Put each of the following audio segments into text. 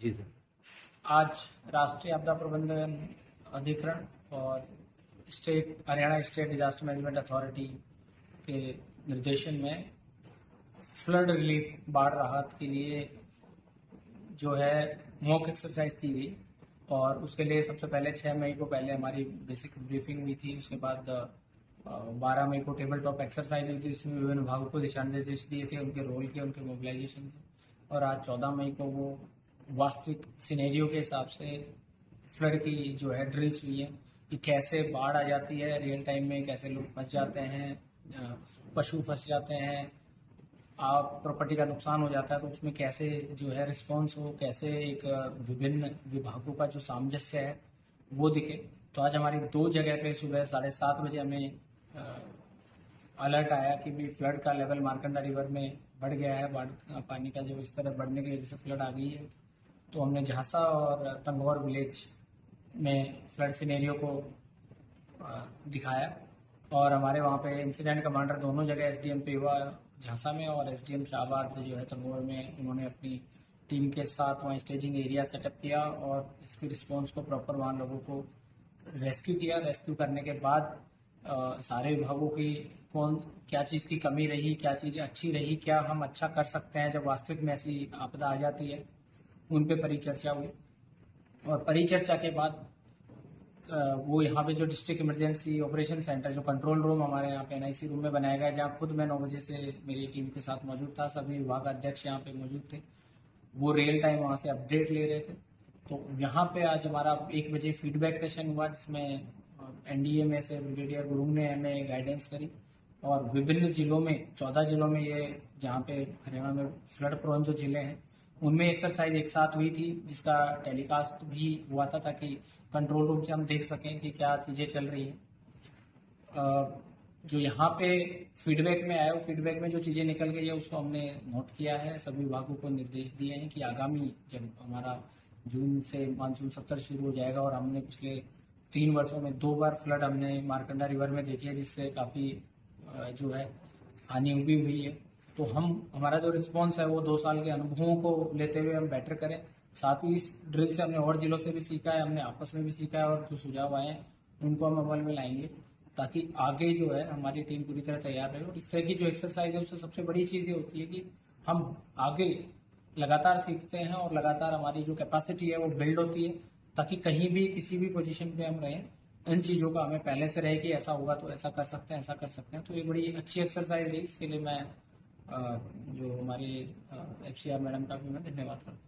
जी sir. आज राष्ट्रीय आपदा प्रबंधन अधिकरण और Haryana state disaster management authority के निर्देशन में फ्लड रिलीफ बाढ़ राहत के लिए जो है मॉक एक्सरसाइज की गई। और उसके लिए सबसे पहले 6 मई को पहले हमारी बेसिक ब्रीफिंग हुई थी। उसके बाद 12 मई को टेबल टॉप एक्सरसाइज हुई थी, जिसमें विभिन्न विभागों को दिशा निर्देश दिए थे, उनके रोल के, उनके मोबिलाइजेशन के। और आज 14 मई को वो वास्तविक सिनेरियो के हिसाब से फ्लड की जो है ड्रिल्स हुई है कि कैसे बाढ़ आ जाती है रियल टाइम में, कैसे लोग फंस जाते हैं, पशु फंस जाते हैं, आप प्रॉपर्टी का नुकसान हो जाता है, तो उसमें कैसे जो है रिस्पॉन्स हो, कैसे एक विभिन्न विभागों का जो सामंजस्य है वो दिखे। तो आज हमारी 2 जगह पे सुबह 7:30 बजे हमें अलर्ट आया कि भी फ्लड का लेवल मार्कंडा रिवर में बढ़ गया है, बाढ़ पानी का जो इस तरह बढ़ने की वजह से फ्लड आ गई है। तो हमने झांसा और तंगौर विलेज में फ्लड सिनेरियो को दिखाया। और हमारे वहाँ पे इंसिडेंट कमांडर दोनों जगह एसडीएम पेवा झांसा में और एसडीएम शाहबाद जो है तंगौर में, उन्होंने अपनी टीम के साथ वहाँ स्टेजिंग एरिया सेटअप किया और इसकी रिस्पांस को प्रॉपर वहाँ लोगों को रेस्क्यू किया। रेस्क्यू करने के बाद सारे विभागों की क्या चीज़ की कमी रही, क्या चीज़ अच्छी रही, क्या हम अच्छा कर सकते हैं जब वास्तविक में ऐसी आपदा आ जाती है, उन पे परिचर्चा हुई। और परिचर्चा के बाद वो यहाँ पे जो डिस्ट्रिक्ट इमरजेंसी ऑपरेशन सेंटर, जो कंट्रोल रूम हमारे यहाँ पे एनआईसी रूम में बनाया गया, जहाँ खुद मैं 9 बजे से मेरी टीम के साथ मौजूद था, सभी विभाग अध्यक्ष यहाँ पे मौजूद थे, वो रियल टाइम वहाँ से अपडेट ले रहे थे। तो यहाँ पे आज हमारा 1 बजे फीडबैक सेशन हुआ, जिसमें एनडीए में से ब्रिगेडियर गुरुंग ने हमें गाइडेंस करी। और विभिन्न जिलों में 14 जिलों में, ये जहाँ पे हरियाणा में फ्लड प्रोन जो जिले हैं, उनमें एक्सरसाइज एक साथ हुई थी, जिसका टेलीकास्ट भी हुआ था ताकि कंट्रोल रूम से हम देख सकें कि क्या चीज़ें चल रही हैं। जो यहाँ पे फीडबैक में आया, वो फीडबैक में जो चीज़ें निकल गई है उसको हमने नोट किया है। सभी विभागों को निर्देश दिए हैं कि आगामी जब हमारा जून से मानसून सत्र शुरू हो जाएगा, और हमने पिछले 3 वर्षों में 2 बार फ्लड हमने मार्कंडा रिवर में देखी है, जिससे काफ़ी जो है हानि भी हुई है। तो हमारा जो रिस्पॉन्स है वो 2 साल के अनुभवों को लेते हुए हम बेटर करें। साथ ही इस ड्रिल से हमने और जिलों से भी सीखा है, हमने आपस में भी सीखा है, और जो सुझाव आए हैं उनको हम अमल में लाएंगे ताकि आगे जो है हमारी टीम पूरी तरह तैयार रहे। और इस तरह की जो एक्सरसाइज है उससे सबसे बड़ी चीज़ ये होती है कि हम आगे लगातार सीखते हैं और लगातार हमारी जो कैपेसिटी है वो बिल्ड होती है, ताकि कहीं भी किसी भी पोजीशन पे हम रहें, इन चीज़ों का हमें पहले से रहे कि ऐसा होगा तो ऐसा कर सकते हैं, ऐसा कर सकते हैं। तो ये बड़ी अच्छी एक्सरसाइज रही। इसके लिए मैं जो हमारे एफसीआर मैडम का भी मैं धन्यवाद करता हूँ।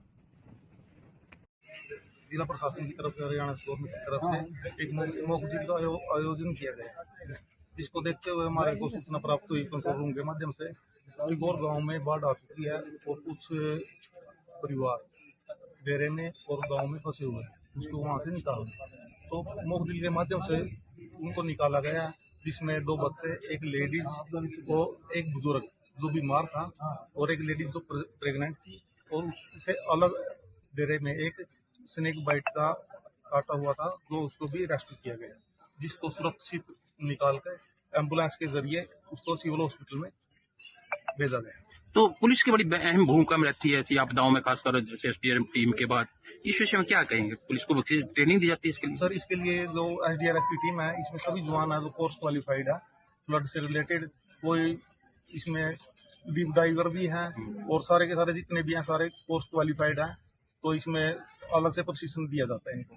जिला प्रशासन की तरफ से, हरियाणा गवर्नमेंट की तरफ से एक मॉक ड्रिल का आयोजन किया गया। इसको देखते हुए हमारे को सूचना प्राप्त हुई कंट्रोल रूम के माध्यम से कि गौर गाँव में बाढ़ आ चुकी है और कुछ परिवार डेरे में और गाँव में फंसे हुए हैं, उसको वहाँ से निकाला। तो मॉक ड्रिल के माध्यम से उनको निकाला गया, जिसमें 2 बच्चे, एक लेडीज और एक बुजुर्ग जो बीमार था, और एक लेडीज जो प्रेग्नेंट थी, और उससे अलग डेरे में एक स्नेक बाइट का काटा हुआ था, जो उसको भी रेस्क्यू किया गया, जिसको सुरक्षित निकाल कर एम्बुलेंस के जरिए उसको सिविल हॉस्पिटल में भेजा गया। तो पुलिस की बड़ी अहम भूमिका में रहती है ऐसी आपदाओं में, खासकर जैसे एसडीआरएफ टीम के बाद। इस विषय में क्या कहेंगे? पुलिस को ट्रेनिंग दी जाती है इसके लिए? सर, इसके लिए जो एसडीआरएफ की टीम है, इसमें सभी जवान है जो कोर्स क्वालिफाइड है फ्लड से रिलेटेड। कोई इसमें डीप डाइवर भी हैं, और सारे के सारे जितने भी हैं सारे कोर्स क्वालिफाइड हैं। तो इसमें अलग से प्रशिक्षण दिया जाता है इनको।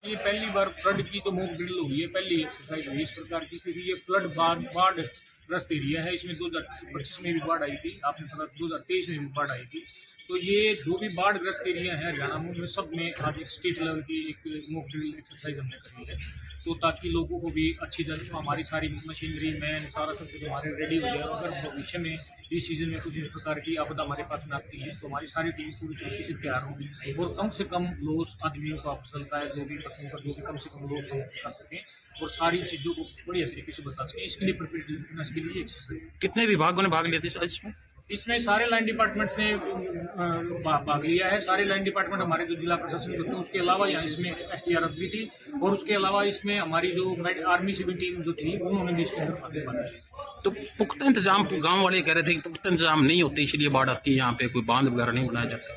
ये पहली बार फ्लड की तो मॉक ड्रिल हुई है, पहली एक्सरसाइज हुई इस प्रकार की, क्योंकि ये फ्लड बाढ़ ग्रस्त एरिया है। इसमें 2025 में भी बाढ़ आई थी, आपने पता 2023 में भी बाढ़ आई थी। तो ये जो भी बाढ़ ग्रस्त एरिया है हरियाणा में, उनमें सब में आज एक स्टेट लेवल की एक मॉक ड्रिल एक्सरसाइज हमने करी है, तो ताकि लोगों को भी अच्छी तरह हमारी सारी मशीनरी मैन सारा सब कुछ हमारे रेडी हो जाए। अगर भविष्य में इस सीजन में कुछ इस प्रकार की आपदा हमारे पास में आती है, तो हमारी सारी टीम पूरी तरीके से तैयार होगी, और कम से कम लॉस आदमियों का चलता है, जो भी पशुओं का जो भी कम से कम लॉस हम कर सकें, और सारी चीज़ों को बढ़िया तरीके से बता सकें। इसके लिए प्रिपरेशन के लिए एक्सरसाइज। कितने विभागों ने भाग लिए थे इसमें? इसमें सारे लाइन डिपार्टमेंट्स ने भाग लिया है। सारे लाइन डिपार्टमेंट हमारे जो जिला प्रशासन करते हैं, उसके अलावा यहाँ इसमें एसडीआरएफ भी थी, और उसके अलावा इसमें हमारी जो आर्मी से भी टीम जो थी, उन्होंने भी इसके अंदर भाग लिया। तो पुख्ता इंतजाम, गांव वाले कह रहे थे कि पुख्ता इंतजाम नहीं होते इसलिए बाढ़ आती है, यहाँ पे कोई बांध वगैरह नहीं बनाया जाता।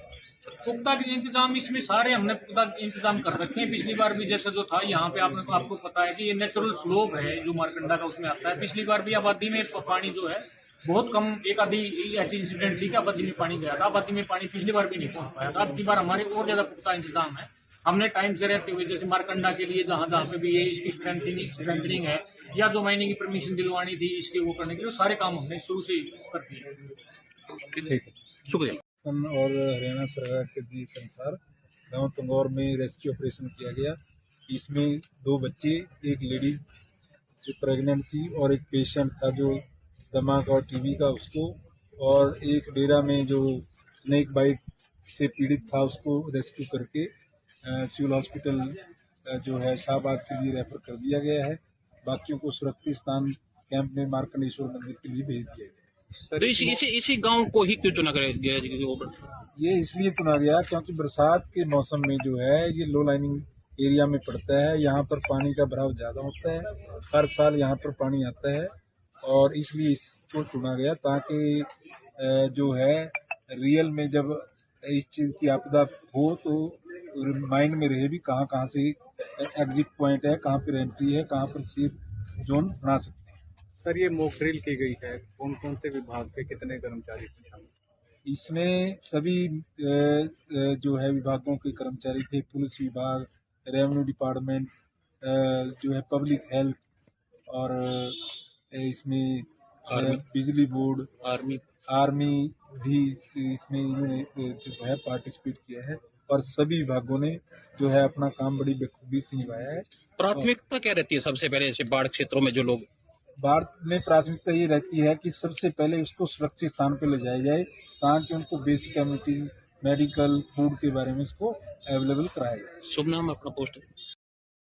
पुख्ता के इंतजाम इसमें सारे हमने पुख्ता इंतजाम कर रखे हैं। पिछली बार भी जैसा जो था यहाँ पे आपको पता है कि ये नेचुरल स्लोप है जो मारकंडा का, उसमें आता है। पिछली बार भी आबादी में पानी जो है बहुत कम, एक आधी ऐसी इंसिडेंट थी कि आबादी में पानी गया था। आबादी में पानी पिछली बार भी नहीं पहुंच पाया था। अब की बार हमारे और ज्यादा पुख्ता इंतजाम है। हमने टाइम से रहते हुए जैसे मारकंडा के लिए जहां जहां पे भी ये इसकी स्ट्रेंथनिंग है या जो माइनिंग की परमिशन दिलवानी थी इसके वो करने के लिए सारे काम हमने शुरू से कर दिए। ठीक है, शुक्रिया। और हरियाणा सरकार के निर्देश अनुसार गांव तंगौर में रेस्क्यू ऑपरेशन किया गया। इसमें 2 बच्चे, एक लेडीज जो प्रेग्नेंट थी और एक पेशेंट था जो दमा का और टीबी का उसको, और एक डेरा में जो स्नेक बाइट से पीड़ित था उसको रेस्क्यू करके सिविल हॉस्पिटल जो है शाहबाद के लिए रेफर कर दिया गया है। बाकियों को सुरक्षित स्थान कैंप में मार्कंडेश्वर मंदिर के लिए भेज दिया गया। तो इसी गांव को ही क्यों चुना गया? ये इसलिए चुना गया क्योंकि बरसात के मौसम में जो है ये लो लाइनिंग एरिया में पड़ता है। यहाँ पर पानी का भराव ज़्यादा होता है, हर साल यहाँ पर पानी आता है और इसलिए इसको चुना गया ताकि जो है रियल में जब इस चीज़ की आपदा हो तो माइंड में रहे भी कहाँ कहाँ से एग्जिट पॉइंट है, कहाँ पर एंट्री है, कहाँ पर सेफ जोन बना सकते हैं। सर, ये मॉक ड्रिल की गई है, कौन कौन से विभाग के कितने कर्मचारी शामिल? इसमें सभी जो है विभागों के कर्मचारी थे। पुलिस विभाग, रेवेन्यू डिपार्टमेंट, जो है पब्लिक हेल्थ, और इसमें बिजली बोर्ड, आर्मी भी इसमें इन्होंने जो है पार्टिसिपेट किया है और सभी विभागों ने जो है अपना काम बड़ी बखूबी से निभाया है। प्राथमिकता क्या रहती है सबसे पहले ऐसे बाढ़ क्षेत्रों में जो लोग? बाढ़ में प्राथमिकता ये रहती है कि सबसे पहले उसको सुरक्षित स्थान पर ले जाया जाए ताकि उनको बेसिक एमिनिटीज, मेडिकल, फूड के बारे में इसको अवेलेबल कराया जाए। शुभ नाम, अपना पोस्ट?